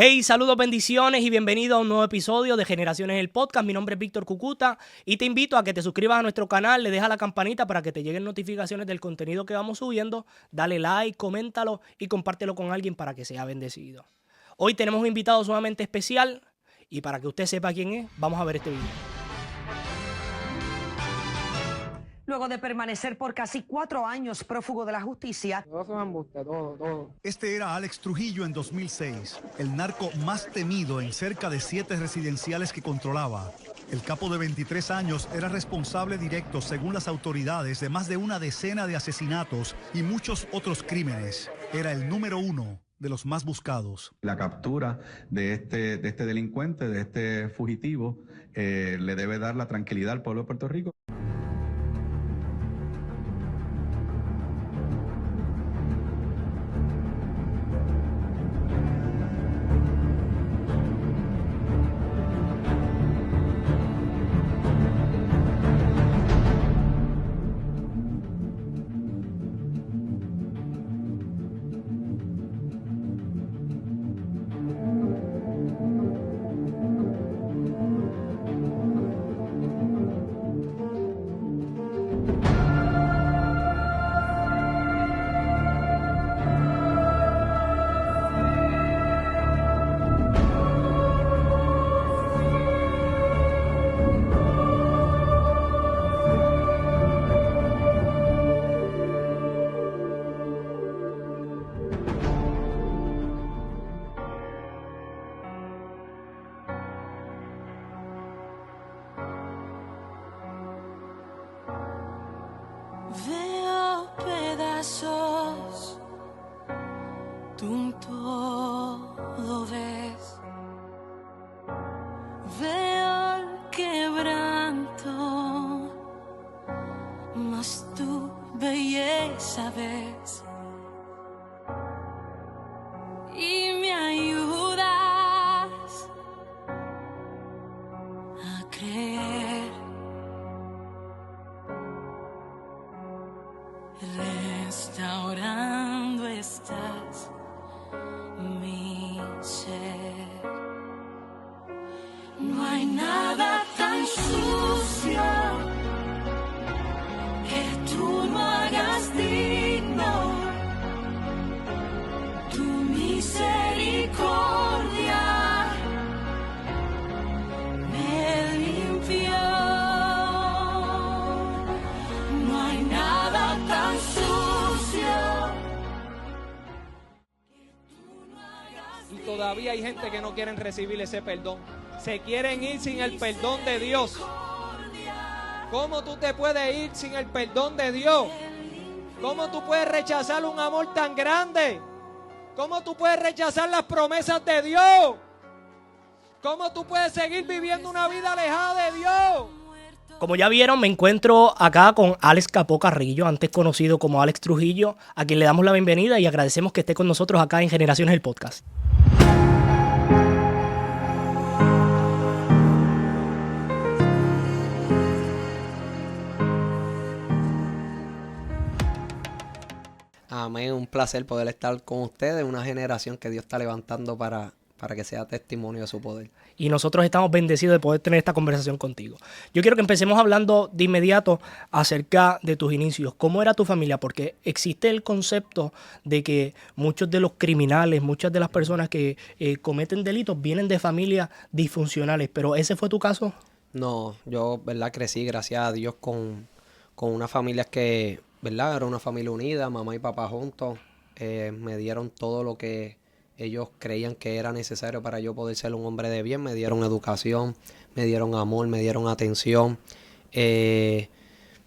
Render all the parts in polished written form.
Hey, saludos, bendiciones y bienvenido a un nuevo episodio de Generaciones el Podcast. Mi nombre es Víctor Cucuta y te invito a que te suscribas a nuestro canal, le dejas la campanita para que te lleguen notificaciones del contenido que vamos subiendo. Dale like, coméntalo y compártelo con alguien para que sea bendecido. Hoy tenemos un invitado sumamente especial y para que usted sepa quién es, vamos a ver este video. Luego de permanecer por casi 4 años prófugo de la justicia, Todos son embustes, todo. Este era Alex Trujillo en 2006, el narco más temido en cerca de 7 residenciales que controlaba. El capo de 23 años era responsable directo, según las autoridades, de más de una decena de asesinatos y muchos otros crímenes. Era el número 1 de los más buscados. La captura de este delincuente, de este fugitivo, le debe dar la tranquilidad al pueblo de Puerto Rico. Veo pedazos, tú un todo ves. Veo el quebranto, mas tu belleza ves. Y me ayudas a creer. Restaurando estás mi ser. No hay nada tan sucio que tú no hagas digno. Tu misericordia me limpió. No hay nada tan sucio. Y todavía hay gente que no quieren recibir ese perdón. Se quieren ir sin el perdón de Dios. ¿Cómo tú te puedes ir sin el perdón de Dios? ¿Cómo tú puedes rechazar un amor tan grande? ¿Cómo tú puedes rechazar las promesas de Dios? ¿Cómo tú puedes seguir viviendo una vida alejada de Dios? Como ya vieron, me encuentro acá con Alex Capó Carrillo, antes conocido como Alex Trujillo, a quien le damos la bienvenida y agradecemos que esté con nosotros acá en Generaciones el Podcast. Amén, un placer poder estar con ustedes, una generación que Dios está levantando para que sea testimonio de su poder. Y nosotros estamos bendecidos de poder tener esta conversación contigo. Yo quiero que empecemos hablando de inmediato acerca de tus inicios. ¿Cómo era tu familia? Porque existe el concepto de que muchos de los criminales, muchas de las personas que cometen delitos vienen de familias disfuncionales. ¿Pero ese fue tu caso? No, yo, ¿verdad? Crecí, gracias a Dios, con una familia que, ¿verdad? Era una familia unida, mamá y papá juntos. Me dieron todo lo que ellos creían que era necesario para yo poder ser un hombre de bien. Me dieron educación, me dieron amor, me dieron atención. Me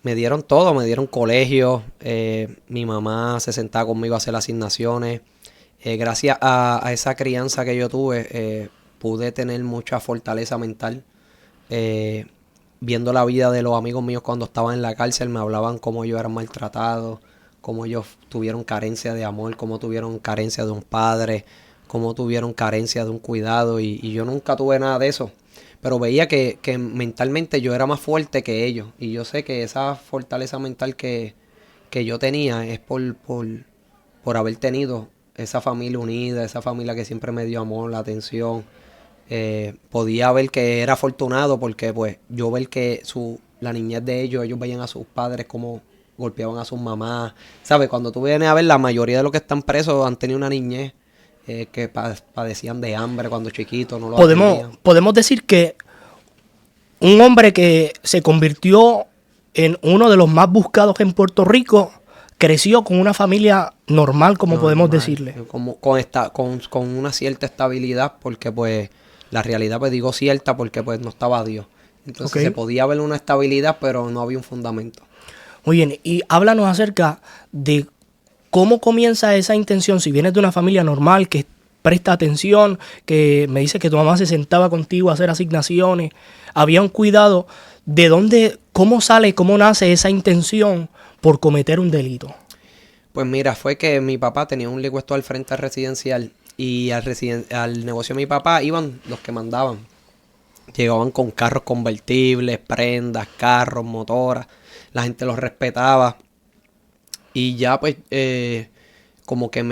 dieron todo, me dieron colegio. Mi mamá se sentaba conmigo a hacer asignaciones. Gracias a esa crianza que yo tuve, pude tener mucha fortaleza mental. Viendo la vida de los amigos míos cuando estaban en la cárcel, me hablaban cómo ellos eran maltratados, cómo ellos tuvieron carencia de amor, cómo tuvieron carencia de un padre, cómo tuvieron carencia de un cuidado, y yo nunca tuve nada de eso. Pero veía que mentalmente yo era más fuerte que ellos, y yo sé que esa fortaleza mental que yo tenía es por haber tenido esa familia unida, esa familia que siempre me dio amor, la atención. Podía ver que era afortunado porque pues yo ver que la niñez de ellos veían a sus padres como golpeaban a sus mamás. ¿Sabes? Cuando tú vienes a ver, la mayoría de los que están presos han tenido una niñez que padecían de hambre cuando chiquitos, no lo atendían. Podemos decir que un hombre que se convirtió en uno de los más buscados en Puerto Rico creció con una familia normal, como podemos decirle. Como con una cierta estabilidad, porque pues la realidad, pues digo cierta, porque pues no estaba Dios. Entonces se podía ver una estabilidad, pero no había un fundamento. Muy bien, y háblanos acerca de cómo comienza esa intención, si vienes de una familia normal, que presta atención, que me dice que tu mamá se sentaba contigo a hacer asignaciones, había un cuidado, ¿de dónde, cómo sale, cómo nace esa intención por cometer un delito? Pues mira, fue que mi papá tenía un liquor store al frente al residencial y al negocio de mi papá iban los que mandaban. Llegaban con carros convertibles, prendas, carros, motoras. La gente los respetaba. Y ya pues como que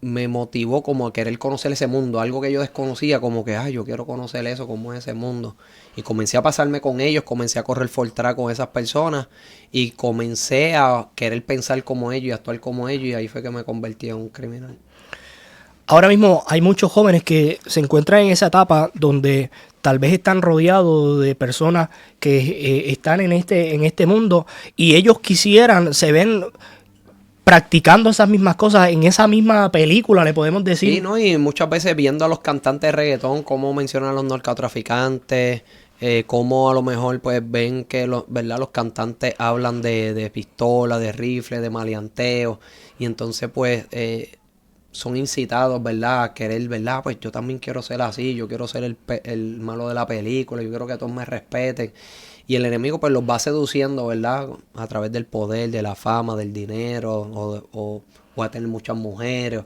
me motivó como a querer conocer ese mundo. Algo que yo desconocía, como que yo quiero conocer eso, cómo es ese mundo. Y comencé a pasarme con ellos, comencé a correr Fortran con esas personas. Y comencé a querer pensar como ellos y actuar como ellos. Y ahí fue que me convertí en un criminal. Ahora mismo hay muchos jóvenes que se encuentran en esa etapa donde tal vez están rodeados de personas que están en este mundo y ellos se ven practicando esas mismas cosas en esa misma película, le podemos decir. Sí, ¿no? Y muchas veces viendo a los cantantes de reggaetón, cómo mencionan a los narcotraficantes, cómo a lo mejor pues ven que ¿verdad? Los cantantes hablan de pistola, de rifle, de maleanteo, y entonces pues son incitados, ¿verdad? A querer, ¿verdad? Pues yo también quiero ser así, yo quiero ser el malo de la película, yo quiero que todos me respeten. Y el enemigo pues los va seduciendo, ¿verdad? A través del poder, de la fama, del dinero, o a tener muchas mujeres.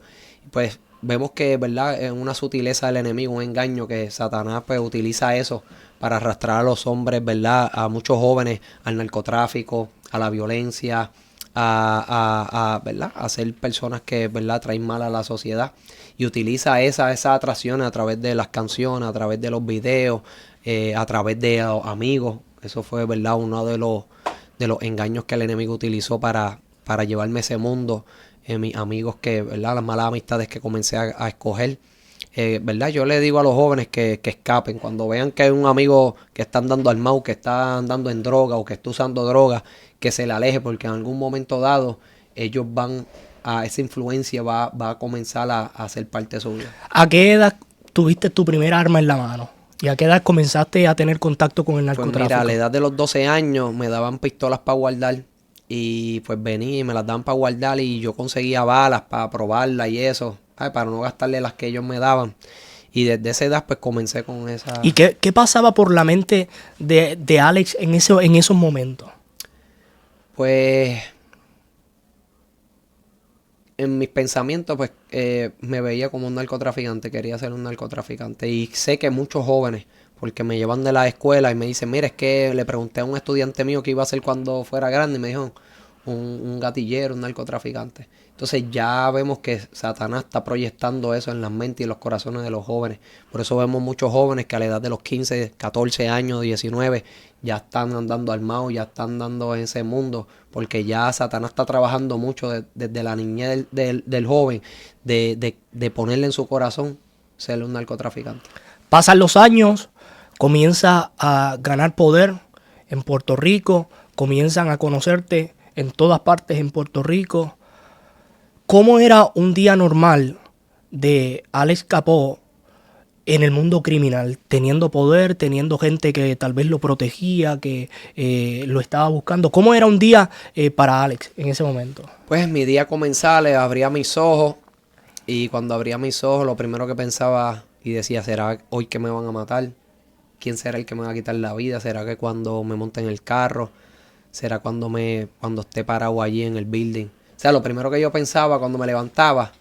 Pues vemos que, ¿verdad? Es una sutileza del enemigo, un engaño que Satanás pues utiliza eso para arrastrar a los hombres, ¿verdad? A muchos jóvenes al narcotráfico, a la violencia, ¿verdad? A ser personas que, ¿verdad? Traen mal a la sociedad, y utiliza esas atracciones a través de las canciones, a través de los videos, a través de amigos. Eso fue, ¿verdad? Uno de los engaños que el enemigo utilizó para llevarme a ese mundo. Mis amigos ¿verdad? Las malas amistades que comencé a escoger. ¿Verdad? Yo le digo a los jóvenes que escapen. Cuando vean que hay un amigo que está andando armado, que está andando en droga o que está usando droga, que se le aleje, porque en algún momento dado ellos esa influencia va a comenzar a ser parte de su vida. ¿A qué edad tuviste tu primer arma en la mano? ¿Y a qué edad comenzaste a tener contacto con el narcotráfico? Pues mira, a la edad de los 12 años me daban pistolas para guardar. Y pues venía y me las daban para guardar y yo conseguía balas para probarlas y eso, para no gastarle las que ellos me daban. Y desde esa edad pues comencé con esa... ¿Y qué pasaba por la mente de Alex en esos momentos? Pues en mis pensamientos pues me veía como un narcotraficante, quería ser un narcotraficante. Y sé que muchos jóvenes, porque me llevan de la escuela y me dicen, mira, es que le pregunté a un estudiante mío qué iba a hacer cuando fuera grande, y me dijo un gatillero, un narcotraficante. Entonces ya vemos que Satanás está proyectando eso en las mentes y los corazones de los jóvenes. Por eso vemos muchos jóvenes que a la edad de los 15, 14 años, 19, ya están andando armados, ya están andando en ese mundo, porque ya Satanás está trabajando mucho desde la niñez del joven, de ponerle en su corazón ser un narcotraficante. Pasan los años, comienza a ganar poder en Puerto Rico, comienzan a conocerte en todas partes en Puerto Rico. ¿Cómo era un día normal de Alex Capó en el mundo criminal? Teniendo poder, teniendo gente que tal vez lo protegía, que lo estaba buscando. ¿Cómo era un día para Alex en ese momento? Pues mi día comenzaba, le abría mis ojos, y cuando abría mis ojos lo primero que pensaba y decía, ¿será hoy que me van a matar? ¿Quién será el que me va a quitar la vida? ¿Será que cuando me monte en el carro? ¿Será cuando esté parado allí en el building? O sea, lo primero que yo pensaba cuando me levantaba,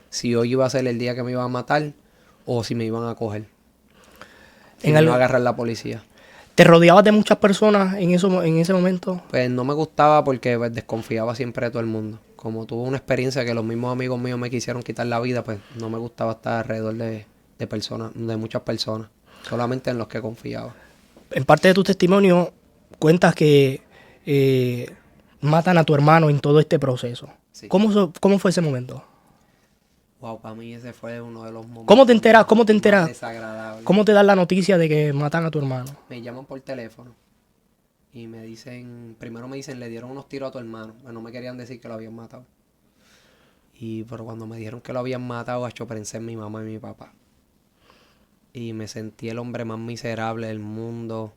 si hoy iba a ser el día que me iban a matar o si me iban a coger. Si me iba a agarrar la policía. ¿Te rodeabas de muchas personas en ese momento? Pues no me gustaba porque pues, desconfiaba siempre de todo el mundo. Como tuve una experiencia que los mismos amigos míos me quisieron quitar la vida, pues no me gustaba estar alrededor de personas, de muchas personas, solamente en los que confiaba. En parte de tu testimonio cuentas que matan a tu hermano en todo este proceso. Sí. ¿Cómo fue ese momento? Wow, para mí ese fue uno de los momentos ¿Cómo te enteras? más desagradables. ¿Cómo te dan la noticia de que matan a tu hermano? Me llaman por teléfono y me dicen, primero me dicen, le dieron unos tiros a tu hermano, pero no me querían decir que lo habían matado. Pero cuando me dijeron que lo habían matado, yo pensé en mi mamá y mi papá. Y me sentí el hombre más miserable del mundo.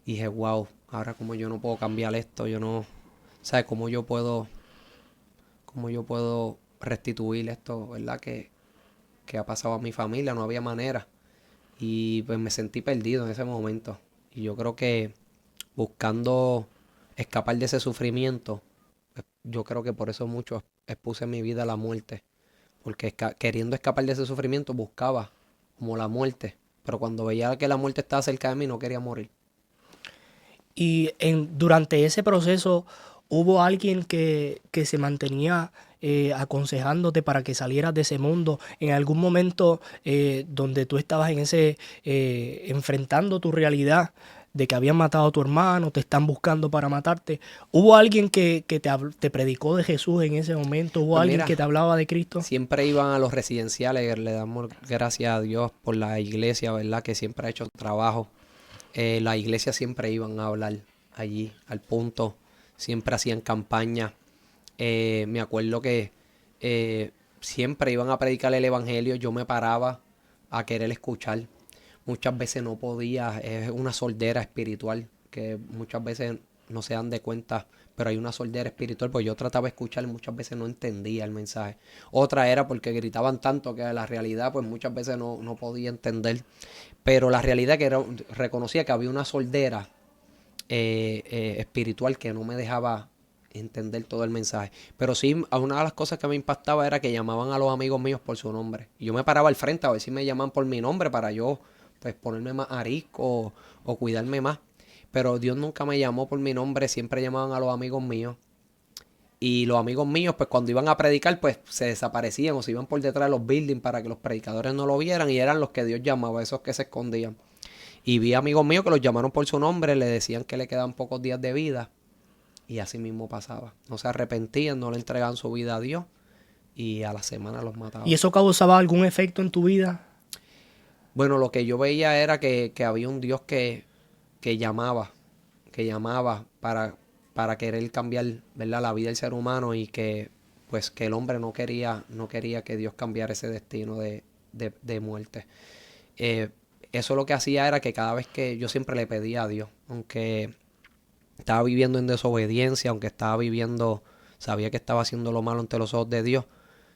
Y dije, wow, ahora como yo no puedo cambiar esto, yo no, ¿sabes? ¿Cómo yo puedo restituir esto, verdad? Que ha pasado a mi familia, no había manera. Y pues me sentí perdido en ese momento. Y yo creo que buscando escapar de ese sufrimiento, yo creo que por eso mucho expuse mi vida a la muerte. Porque queriendo escapar de ese sufrimiento buscaba como la muerte. Pero cuando veía que la muerte estaba cerca de mí, no quería morir. Y durante ese proceso, ¿hubo alguien que se mantenía aconsejándote para que salieras de ese mundo? En algún momento donde tú estabas en ese enfrentando tu realidad de que habían matado a tu hermano, te están buscando para matarte, ¿hubo alguien que te predicó de Jesús en ese momento? ¿Hubo Pues alguien mira, que te hablaba de Cristo? Siempre iban a los residenciales, le damos gracias a Dios por la iglesia, ¿verdad? Que siempre ha hecho trabajo. La iglesia siempre iban a hablar allí, al punto. Siempre hacían campaña. Me acuerdo que siempre iban a predicar el evangelio. Yo me paraba a querer escuchar. Muchas veces no podía. Es una sordera espiritual que muchas veces no se dan de cuenta. Pero hay una sordera espiritual, pues yo trataba de escuchar y muchas veces no entendía el mensaje. Otra era porque gritaban tanto que la realidad pues muchas veces no podía entender. Pero la realidad que reconocía que había una sordera espiritual que no me dejaba entender todo el mensaje. Pero sí, una de las cosas que me impactaba era que llamaban a los amigos míos por su nombre. Y yo me paraba al frente a ver si me llamaban por mi nombre para yo pues ponerme más arisco o cuidarme más. Pero Dios nunca me llamó por mi nombre, siempre llamaban a los amigos míos. Y los amigos míos, pues cuando iban a predicar, pues se desaparecían o se iban por detrás de los buildings para que los predicadores no lo vieran y eran los que Dios llamaba, esos que se escondían. Y vi amigos míos que los llamaron por su nombre, le decían que le quedaban pocos días de vida y así mismo pasaba. No se arrepentían, no le entregaban su vida a Dios y a la semana los mataban. ¿Y eso causaba algún efecto en tu vida? Bueno, lo que yo veía era que había un Dios que llamaba para querer cambiar, ¿verdad?, la vida del ser humano y que pues que el hombre no quería que Dios cambiara ese destino de muerte. Eso lo que hacía era que cada vez que yo siempre le pedía a Dios, aunque estaba viviendo en desobediencia, aunque sabía que estaba haciendo lo malo ante los ojos de Dios,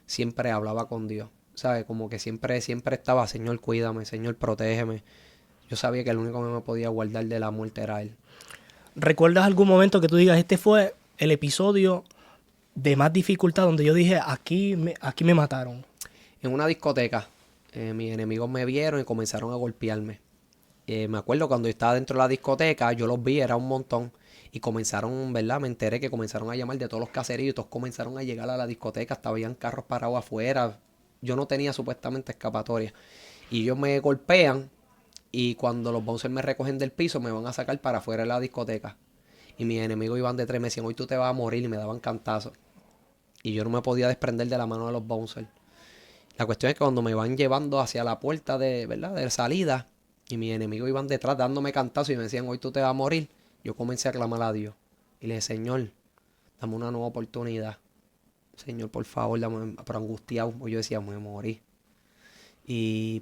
siempre hablaba con Dios, ¿sabes? Como que siempre estaba, Señor, cuídame, Señor, protégeme. Yo sabía que el único que me podía guardar de la muerte era Él. ¿Recuerdas algún momento que tú digas, este fue el episodio de más dificultad donde yo dije, aquí me mataron? En una discoteca, mis enemigos me vieron y comenzaron a golpearme. Me acuerdo cuando yo estaba dentro de la discoteca, yo los vi, era un montón. Y comenzaron, ¿verdad? Me enteré que comenzaron a llamar de todos los caseríos y todos comenzaron a llegar a la discoteca, hasta habían carros parados afuera. Yo no tenía supuestamente escapatoria. Y ellos me golpean. Y cuando los bouncers me recogen del piso, me van a sacar para afuera de la discoteca. Y mis enemigos iban detrás y me decían, hoy tú te vas a morir, y me daban cantazos. Y yo no me podía desprender de la mano de los bouncers. La cuestión es que cuando me van llevando hacia la puerta de salida, y mis enemigos iban detrás dándome cantazos y me decían, hoy tú te vas a morir, yo comencé a clamar a Dios. Y le dije, Señor, dame una nueva oportunidad. Señor, por favor, dame, pero angustiado. Yo decía, me voy a morir.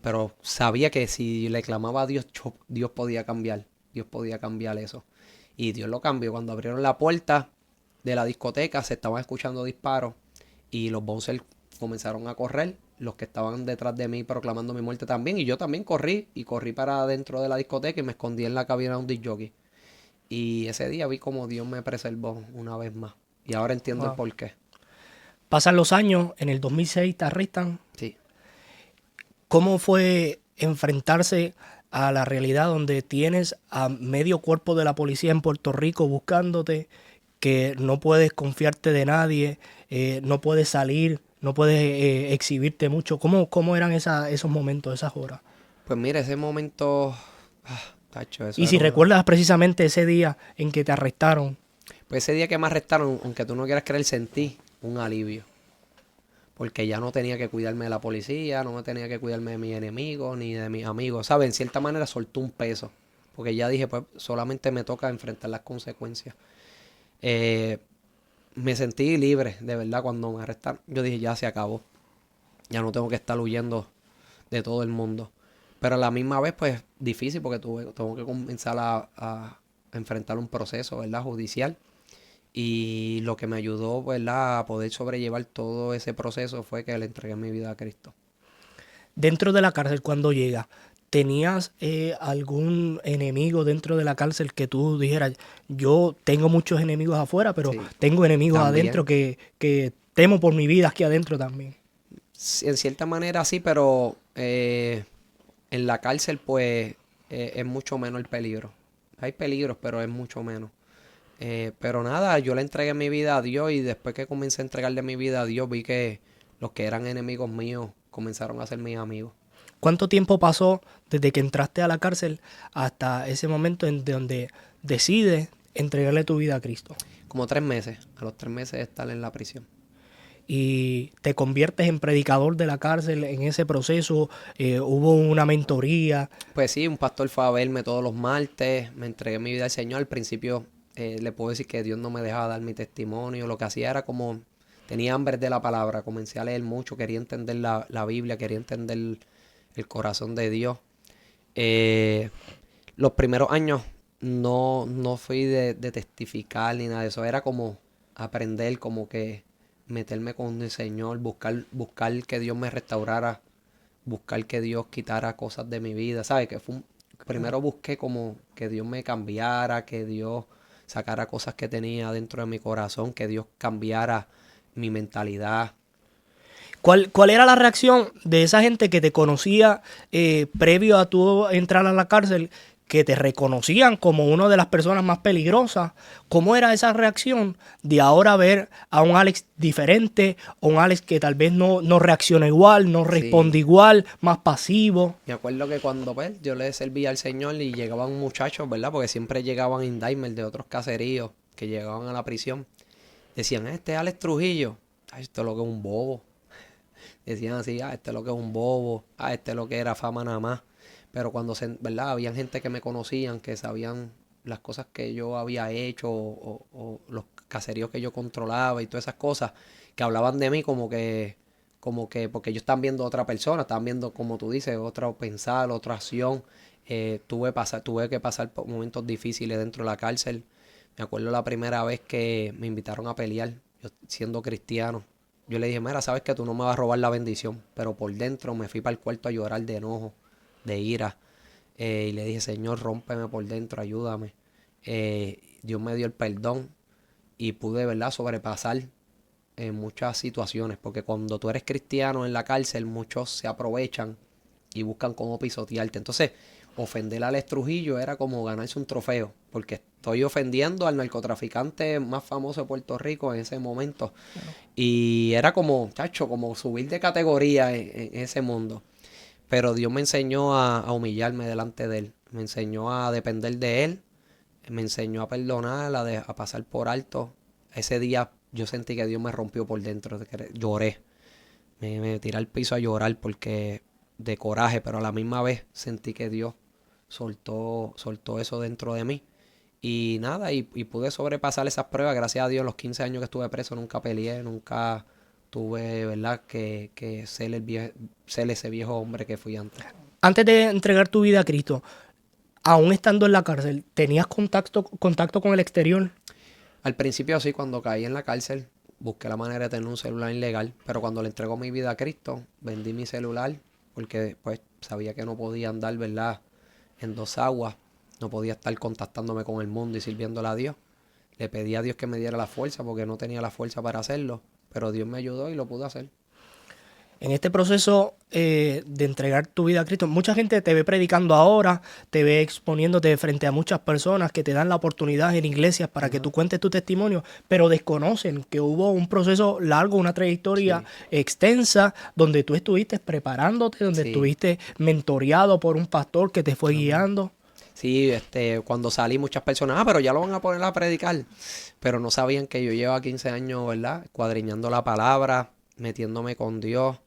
Pero sabía que si le clamaba a Dios, Dios podía cambiar. Dios podía cambiar eso. Y Dios lo cambió. Cuando abrieron la puerta de la discoteca, se estaban escuchando disparos. Y los bouncers comenzaron a correr. Los que estaban detrás de mí proclamando mi muerte también. Y yo también corrí. Y corrí para dentro de la discoteca y me escondí en la cabina de un disc jockey. Y ese día vi como Dios me preservó una vez más. Y ahora entiendo el porqué. Pasan los años. En el 2006 te arrestan. Sí. ¿Cómo fue enfrentarse a la realidad donde tienes a medio cuerpo de la policía en Puerto Rico buscándote, que no puedes confiarte de nadie, no puedes salir, no puedes exhibirte mucho? ¿Cómo eran esos momentos, esas horas? Pues mira, ese momento, tacho, eso Y si era recuerdas precisamente ese día en que te arrestaron. Pues ese día que me arrestaron, aunque tú no quieras creer, sentí un alivio. Porque ya no tenía que cuidarme de la policía, no me tenía que cuidarme de mis enemigos ni de mis amigos, ¿sabes? En cierta manera soltó un peso. Porque ya dije, pues solamente me toca enfrentar las consecuencias. Me sentí libre, de verdad, cuando me arrestaron. Yo dije, ya se acabó. Ya no tengo que estar huyendo de todo el mundo. Pero a la misma vez, pues, difícil porque tengo que comenzar a enfrentar un proceso, ¿verdad? Judicial. Y lo que me ayudó, ¿verdad?, a poder sobrellevar todo ese proceso fue que le entregué mi vida a Cristo. Dentro de la cárcel, cuando llegas, ¿tenías algún enemigo dentro de la cárcel que tú dijeras, yo tengo muchos enemigos afuera, pero Sí. tengo enemigos También. adentro que temo por mi vida aquí adentro también? Sí, en cierta manera sí, pero en la cárcel, pues, es mucho menos el peligro. Hay peligros, pero es mucho menos. Pero nada, yo le entregué mi vida a Dios y después que comencé a entregarle mi vida a Dios, vi que los que eran enemigos míos comenzaron a ser mis amigos. ¿Cuánto tiempo pasó desde que entraste a la cárcel hasta ese momento en donde decides entregarle tu vida a Cristo? Como 3 meses, a los 3 meses de estar en la prisión. Y te conviertes en predicador de la cárcel en ese proceso? ¿Hubo una mentoría? Pues sí, un pastor fue a verme todos los martes, me entregué mi vida al Señor. Al principio le puedo decir que Dios no me dejaba dar mi testimonio, lo que hacía era como, tenía hambre de la palabra, comencé a leer mucho, quería entender la Biblia, quería entender el corazón de Dios. Los primeros años no fui de testificar ni nada de eso, era como aprender, como que meterme con el Señor, buscar que Dios me restaurara, buscar que Dios quitara cosas de mi vida, ¿sabes? Primero busqué como que Dios me cambiara, que Dios sacara cosas que tenía dentro de mi corazón, que Dios cambiara mi mentalidad. ¿Cuál era la reacción de esa gente que te conocía previo a tu entrar a la cárcel, que te reconocían como una de las personas más peligrosas? ¿Cómo era esa reacción de ahora ver a un Alex diferente, o un Alex que tal vez no reacciona igual, no responde igual, más pasivo? Me acuerdo que cuando pues, yo le servía al Señor y llegaban muchachos, ¿verdad? Porque siempre llegaban indictments de otros caseríos que llegaban a la prisión. Decían, este es Alex Trujillo. Ay, esto es lo que es un bobo. Decían así, este es lo que es un bobo. Este es lo que era fama nada más. Pero cuando, ¿verdad? Habían gente que me conocían, que sabían las cosas que yo había hecho o los caseríos que yo controlaba y todas esas cosas, que hablaban de mí como que, porque ellos están viendo a otra persona, están viendo, como tú dices, otra pensar, otra acción. Tuve que pasar por momentos difíciles dentro de la cárcel. Me acuerdo la primera vez que me invitaron a pelear, yo siendo cristiano. Yo le dije, mira, sabes que tú no me vas a robar la bendición, pero por dentro me fui para el cuarto a llorar de enojo, de ira. Y le dije, Señor, rómpeme por dentro, ayúdame. Dios me dio el perdón y pude, ¿verdad?, sobrepasar muchas situaciones, porque cuando tú eres cristiano en la cárcel, muchos se aprovechan y buscan cómo pisotearte. Entonces, ofender a Alex Trujillo era como ganarse un trofeo, porque estoy ofendiendo al narcotraficante más famoso de Puerto Rico en ese momento. Claro. Y era como, chacho, como subir de categoría en ese mundo. Pero Dios me enseñó a humillarme delante de Él. Me enseñó a depender de Él. Me enseñó a perdonar, a pasar por alto. Ese día yo sentí que Dios me rompió por dentro. Lloré. Me tiré al piso a llorar porque de coraje, pero a la misma vez sentí que Dios soltó eso dentro de mí. Y nada, y pude sobrepasar esas pruebas. Gracias a Dios, los 15 años que estuve preso nunca peleé, nunca tuve, ¿verdad?, que ser ese viejo hombre que fui antes. Antes de entregar tu vida a Cristo, aún estando en la cárcel, ¿tenías contacto con el exterior? Al principio sí, cuando caí en la cárcel, busqué la manera de tener un celular ilegal, pero cuando le entregó mi vida a Cristo, vendí mi celular, porque pues sabía que no podía andar, ¿verdad?, en dos aguas, no podía estar contactándome con el mundo y sirviéndole a Dios. Le pedí a Dios que me diera la fuerza, porque no tenía la fuerza para hacerlo, pero Dios me ayudó y lo pude hacer. En este proceso de entregar tu vida a Cristo, mucha gente te ve predicando ahora, te ve exponiéndote frente a muchas personas que te dan la oportunidad en iglesias para que tú cuentes tu testimonio, pero desconocen que hubo un proceso largo, una trayectoria extensa, donde tú estuviste preparándote, donde estuviste mentoreado por un pastor que te fue guiando. Sí, cuando salí muchas personas, pero ya lo van a poner a predicar. Pero no sabían que yo llevaba 15 años, ¿verdad? Escuadriñando la palabra, metiéndome con Dios.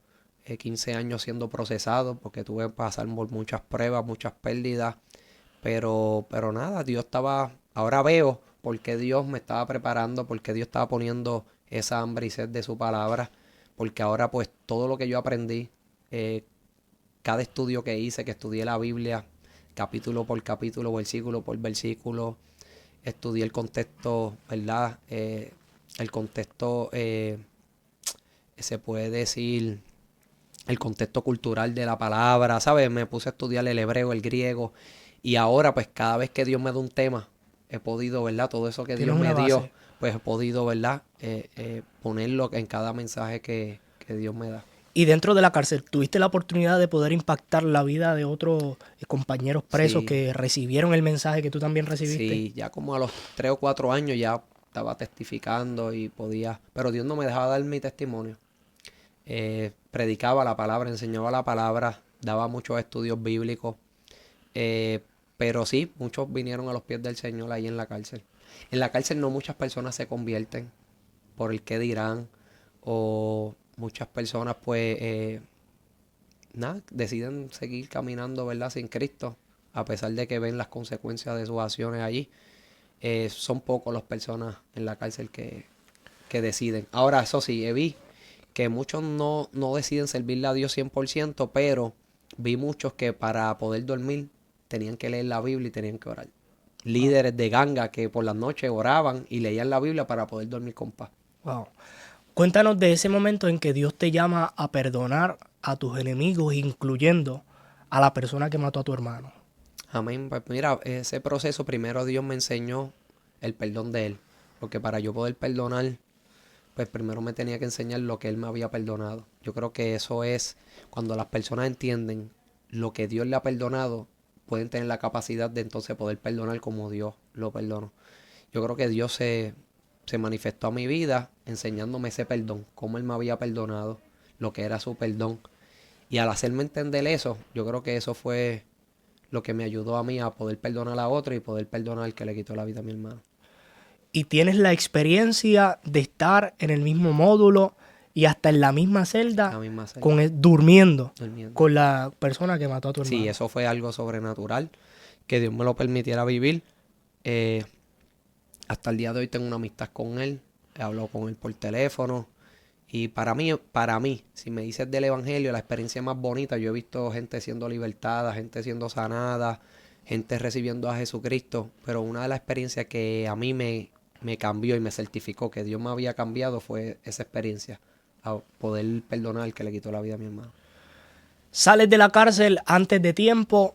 15 años siendo procesado porque tuve que pasar por muchas pruebas, muchas pérdidas. Pero nada, Dios estaba... Ahora veo por qué Dios me estaba preparando, por qué Dios estaba poniendo esa hambre y sed de su palabra. Porque ahora pues todo lo que yo aprendí, cada estudio que hice, que estudié la Biblia, capítulo por capítulo, versículo por versículo, estudié el contexto, ¿verdad? El contexto, se puede decir, el contexto cultural de la palabra, ¿sabes? Me puse a estudiar el hebreo, el griego, y ahora pues cada vez que Dios me da un tema, he podido, ¿verdad? Todo eso que Dios me dio, pues he podido, ¿verdad? Ponerlo en cada mensaje que Dios me da. Y dentro de la cárcel, ¿tuviste la oportunidad de poder impactar la vida de otros compañeros presos que recibieron el mensaje que tú también recibiste? Sí, ya como a los 3 o 4 años ya estaba testificando y podía, pero Dios no me dejaba dar mi testimonio. Predicaba la palabra, enseñaba la palabra, daba muchos estudios bíblicos, pero sí, muchos vinieron a los pies del Señor ahí en la cárcel. En la cárcel no muchas personas se convierten por el qué dirán, o muchas personas pues deciden seguir caminando, ¿verdad? Sin Cristo, a pesar de que ven las consecuencias de sus acciones allí. Son pocos las personas en la cárcel que deciden. Ahora, eso sí, vi que muchos no deciden servirle a Dios 100%, pero vi muchos que para poder dormir tenían que leer la Biblia y tenían que orar. Líderes de ganga que por las noches oraban y leían la Biblia para poder dormir con paz. Wow. Cuéntanos de ese momento en que Dios te llama a perdonar a tus enemigos, incluyendo a la persona que mató a tu hermano. Amén. Pues mira, ese proceso primero Dios me enseñó el perdón de Él. Porque para yo poder perdonar, pues primero me tenía que enseñar lo que Él me había perdonado. Yo creo que eso es cuando las personas entienden lo que Dios le ha perdonado, pueden tener la capacidad de entonces poder perdonar como Dios lo perdonó. Yo creo que Dios se manifestó a mi vida enseñándome ese perdón, cómo Él me había perdonado, lo que era su perdón. Y al hacerme entender eso, yo creo que eso fue lo que me ayudó a mí a poder perdonar a otro y poder perdonar al que le quitó la vida a mi hermano. Y tienes la experiencia de estar en el mismo módulo y hasta en la misma celda, durmiendo con la persona que mató a tu hermano. Sí, eso fue algo sobrenatural, que Dios me lo permitiera vivir. Hasta el día de hoy tengo una amistad con él, hablo con él por teléfono. Y para mí, si me dices del evangelio, la experiencia más bonita, yo he visto gente siendo libertada, gente siendo sanada, gente recibiendo a Jesucristo, pero una de las experiencias que a mí me cambió y me certificó que Dios me había cambiado fue esa experiencia, a poder perdonar al que le quitó la vida a mi hermano. Sales de la cárcel antes de tiempo,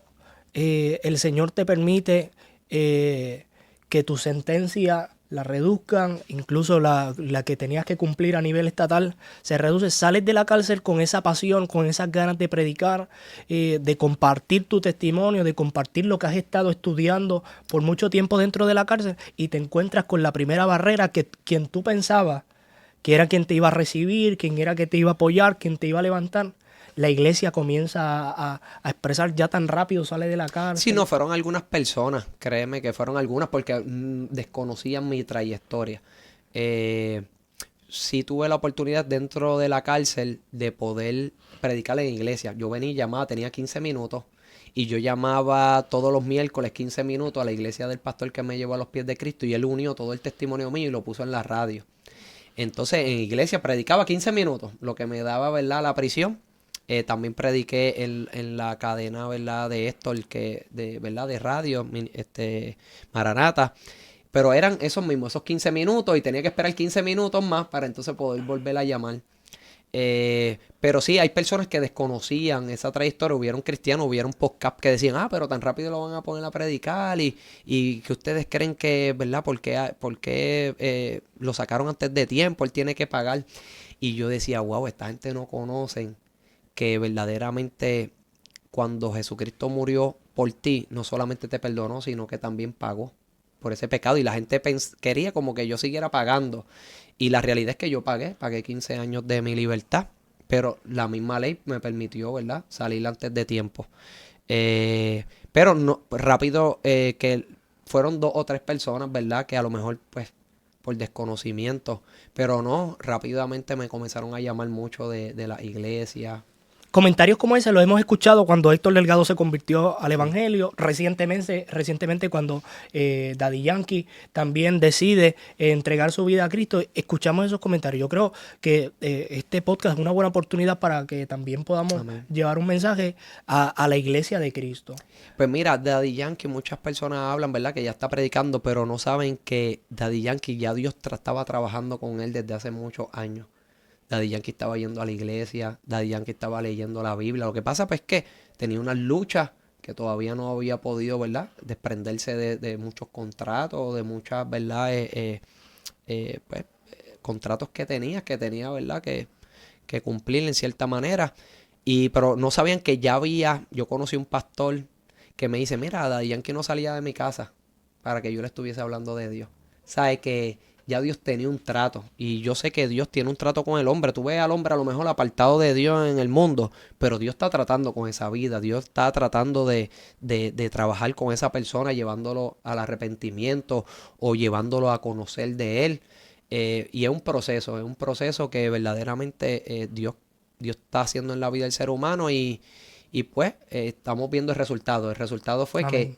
el Señor te permite que tu sentencia la reduzcan, incluso la que tenías que cumplir a nivel estatal se reduce. Sales de la cárcel con esa pasión, con esas ganas de predicar, de compartir tu testimonio, de compartir lo que has estado estudiando por mucho tiempo dentro de la cárcel, y te encuentras con la primera barrera que quien tú pensabas que era quien te iba a recibir, quien era que te iba a apoyar, quien te iba a levantar. La iglesia comienza a expresar ya tan rápido, sale de la cárcel. Sí, no, fueron algunas personas, créeme que fueron algunas porque desconocían mi trayectoria. Sí tuve la oportunidad dentro de la cárcel de poder predicar en iglesia. Yo venía y llamaba, tenía 15 minutos y yo llamaba todos los miércoles 15 minutos a la iglesia del pastor que me llevó a los pies de Cristo, y él unió todo el testimonio mío y lo puso en la radio. Entonces en iglesia predicaba 15 minutos, lo que me daba, ¿verdad?, la prisión. También prediqué en la cadena, ¿verdad?, de esto, ¿verdad?, de radio, Maranata. Pero eran esos mismos, esos 15 minutos, y tenía que esperar 15 minutos más para entonces poder volver a llamar. Pero sí, hay personas que desconocían esa trayectoria. Hubieron cristianos, hubieron podcast que decían, pero tan rápido lo van a poner a predicar, y que ustedes creen que, ¿verdad?, ¿por qué lo sacaron antes de tiempo? Él tiene que pagar. Y yo decía, wow, esta gente no conocen que verdaderamente cuando Jesucristo murió por ti, no solamente te perdonó, sino que también pagó por ese pecado. Y la gente quería como que yo siguiera pagando. Y la realidad es que yo pagué 15 años de mi libertad, pero la misma ley me permitió, ¿verdad?, salir antes de tiempo. Pero no, rápido, que fueron 2 o 3 personas, ¿verdad?, que a lo mejor, pues, por desconocimiento, pero no, rápidamente me comenzaron a llamar mucho de la iglesia. Comentarios como ese los hemos escuchado cuando Héctor Delgado se convirtió al evangelio, recientemente cuando Daddy Yankee también decide entregar su vida a Cristo. Escuchamos esos comentarios. Yo creo que este podcast es una buena oportunidad para que también podamos Amén. llevar un mensaje a la iglesia de Cristo. Pues mira, Daddy Yankee, muchas personas hablan, ¿verdad?, que ya está predicando, pero no saben que Daddy Yankee ya Dios estaba trabajando con él desde hace muchos años. Daddy Yankee estaba yendo a la iglesia, Daddy Yankee estaba leyendo la Biblia. Lo que pasa pues, es que tenía unas luchas que todavía no había podido, ¿verdad?, desprenderse de muchos contratos, de muchas, ¿verdad?, pues, contratos que tenía, ¿verdad?, que cumplir en cierta manera. Pero no sabían que yo conocí un pastor que me dice, mira, Daddy Yankee no salía de mi casa para que yo le estuviese hablando de Dios. Sabe que ya Dios tenía un trato, y yo sé que Dios tiene un trato con el hombre. Tú ves al hombre a lo mejor apartado de Dios en el mundo, pero Dios está tratando con esa vida. Dios está tratando de trabajar con esa persona, llevándolo al arrepentimiento o llevándolo a conocer de Él. Y es un proceso que verdaderamente Dios está haciendo en la vida del ser humano, y pues estamos viendo el resultado. El resultado fue Amén. que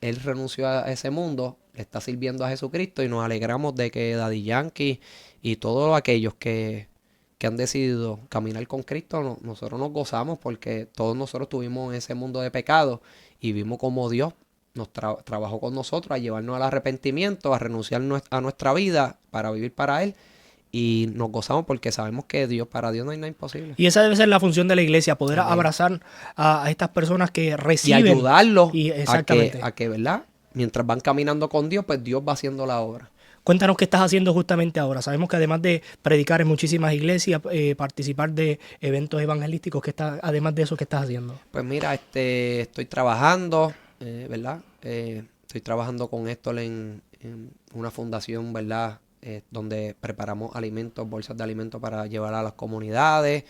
Él renunció a ese mundo, le está sirviendo a Jesucristo, y nos alegramos de que Daddy Yankee y todos aquellos que han decidido caminar con Cristo, nosotros nos gozamos, porque todos nosotros estuvimos en ese mundo de pecado y vimos cómo Dios nos trabajó con nosotros a llevarnos al arrepentimiento, a renunciar a nuestra vida para vivir para Él. Y nos gozamos porque sabemos que para Dios no hay nada imposible. Y esa debe ser la función de la iglesia, poder Amén. abrazar a estas personas que Y reciben. ayudarlos Exactamente. a que, ¿verdad?, mientras van caminando con Dios, pues Dios va haciendo la obra. Cuéntanos qué estás haciendo justamente ahora. Sabemos que además de predicar en muchísimas iglesias, participar de eventos evangelísticos, además de eso, ¿qué estás haciendo? Pues mira, estoy trabajando, ¿verdad? Estoy trabajando con Héctor en una fundación, ¿verdad?, donde preparamos alimentos, bolsas de alimentos para llevar a las comunidades.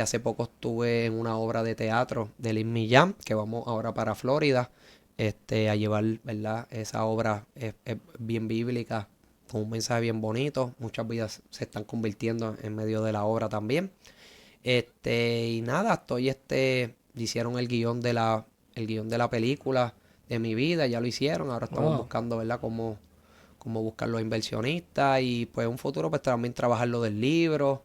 Hace poco estuve en una obra de teatro de Lin Millán, que vamos ahora para Florida, a llevar, ¿verdad? Esa obra es bien bíblica, con un mensaje bien bonito. Muchas vidas se están convirtiendo en medio de la obra también. Y nada, hicieron el guión de la película de mi vida, ya lo hicieron. Ahora estamos buscando, ¿verdad?, cómo buscar los inversionistas, y pues un futuro pues también trabajar lo del libro,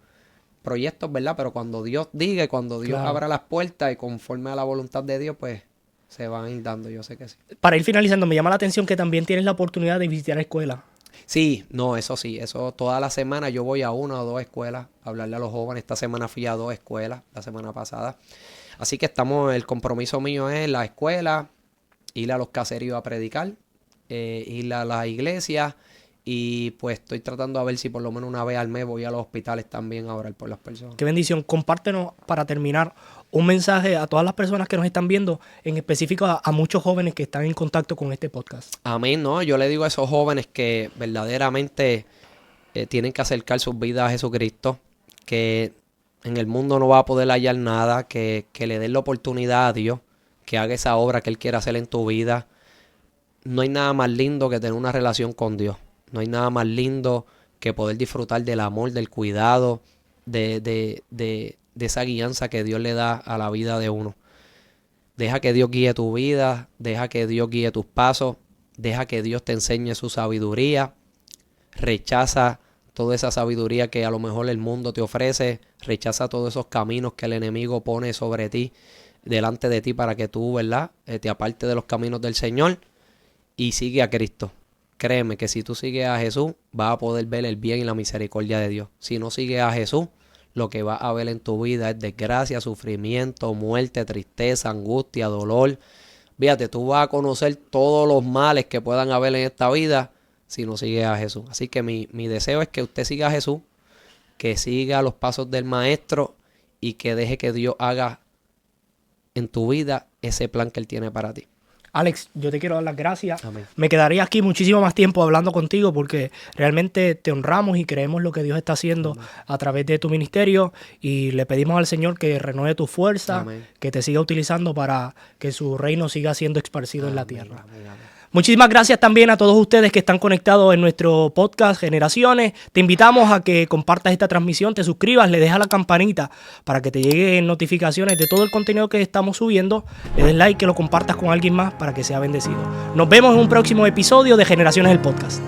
proyectos, ¿verdad? Pero cuando Dios diga y cuando Dios abra las puertas y conforme a la voluntad de Dios, pues se van a ir dando, yo sé que sí. Para ir finalizando, me llama la atención que también tienes la oportunidad de visitar escuelas. Sí, no, eso sí, eso toda la semana yo voy a 1 o 2 escuelas a hablarle a los jóvenes. Esta semana fui a 2 escuelas, la semana pasada. Así que el compromiso mío es la escuela, ir a los caseríos a predicar, ir a las iglesias, y pues estoy tratando a ver si por lo menos una vez al mes voy a los hospitales también a orar por las personas. Qué bendición. Compártenos, para terminar, un mensaje a todas las personas que nos están viendo, en específico a muchos jóvenes que están en contacto con este podcast. Amén, ¿no? Yo le digo a esos jóvenes que verdaderamente tienen que acercar sus vidas a Jesucristo, que en el mundo no va a poder hallar nada, que le den la oportunidad a Dios, que haga esa obra que Él quiere hacer en tu vida. No hay nada más lindo que tener una relación con Dios. No hay nada más lindo que poder disfrutar del amor, del cuidado, de esa guianza que Dios le da a la vida de uno. Deja que Dios guíe tu vida, deja que Dios guíe tus pasos, deja que Dios te enseñe su sabiduría. Rechaza toda esa sabiduría que a lo mejor el mundo te ofrece. Rechaza todos esos caminos que el enemigo pone sobre ti, delante de ti, para que tú, ¿verdad?, te apartes de los caminos del Señor y sigue a Cristo. Créeme que si tú sigues a Jesús, vas a poder ver el bien y la misericordia de Dios. Si no sigues a Jesús, lo que vas a ver en tu vida es desgracia, sufrimiento, muerte, tristeza, angustia, dolor. Fíjate, tú vas a conocer todos los males que puedan haber en esta vida si no sigues a Jesús. Así que mi deseo es que usted siga a Jesús, que siga los pasos del Maestro y que deje que Dios haga en tu vida ese plan que Él tiene para ti. Alex, yo te quiero dar las gracias. Amén. Me quedaría aquí muchísimo más tiempo hablando contigo porque realmente te honramos y creemos lo que Dios está haciendo a través de tu ministerio y le pedimos al Señor que renueve tu fuerza, Amén. que te siga utilizando para que su reino siga siendo esparcido en la tierra. Amén, amén. Muchísimas gracias también a todos ustedes que están conectados en nuestro podcast Generaciones. Te invitamos a que compartas esta transmisión, te suscribas, le dejas la campanita para que te lleguen notificaciones de todo el contenido que estamos subiendo. Le des like, que lo compartas con alguien más para que sea bendecido. Nos vemos en un próximo episodio de Generaciones el Podcast.